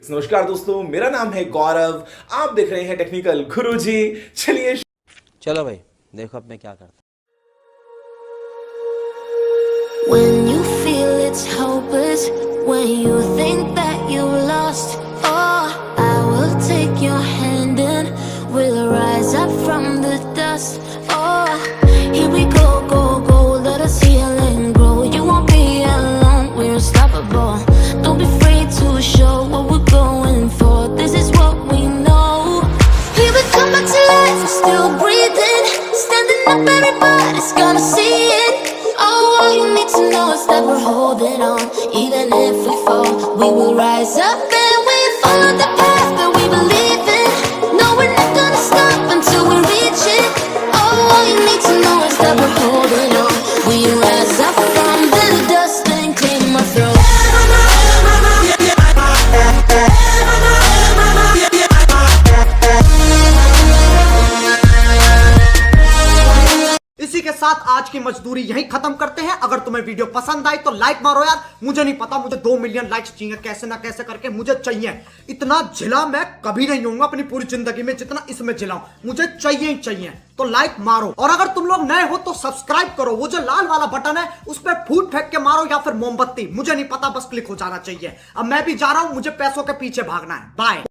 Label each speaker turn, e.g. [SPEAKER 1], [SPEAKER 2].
[SPEAKER 1] नमस्कार दोस्तों, मेरा नाम है गौरव। आप देख रहे हैं टेक्निकल गुरुजी। चलिए
[SPEAKER 2] चलो भाई, देखो अब मैं क्या करता।
[SPEAKER 3] When you feel it's hopeless, when you think that you lost, oh, I will take your hand and we'll rise up from the dust. Oh, here we go, go, go, let us heal and grow. You won't be alone, we're unstoppable. Don't be afraid to show what we're going for. This is what we know. Here we come back to life, we're still breathing, standing up, everybody's gonna see it. All you need to know is that we're holding on. Even if we fall, we will rise up and we follow the path that we believe in. No, we're not gonna stop until we reach it. All you need to know is that we're holding on. We rise up from the dust and claim our throne.
[SPEAKER 4] इसी के साथ आज की मजदूरी यहीं खत्म करते हैं। अगर तुम्हें वीडियो पसंद आई तो लाइक मारो यार। मुझे नहीं पता, मुझे 2 मिलियन लाइक्स चाहिए, कैसे ना कैसे करके मुझे चाहिए। इतना झिला मैं कभी नहीं होऊंगा अपनी पूरी जिंदगी में जितना इसमें झिलाऊं। मुझे चाहिए ही चाहिए, तो लाइक मारो। और अगर तुम लोग नए हो तो सब्सक्राइब करो। वो जो लाल वाला बटन है उस पर फूट फेंक के मारो या फिर मोमबत्ती, मुझे नहीं पता, बस क्लिक हो जाना चाहिए। अब मैं भी जा रहा हूं, मुझे पैसों के पीछे भागना है। बाय।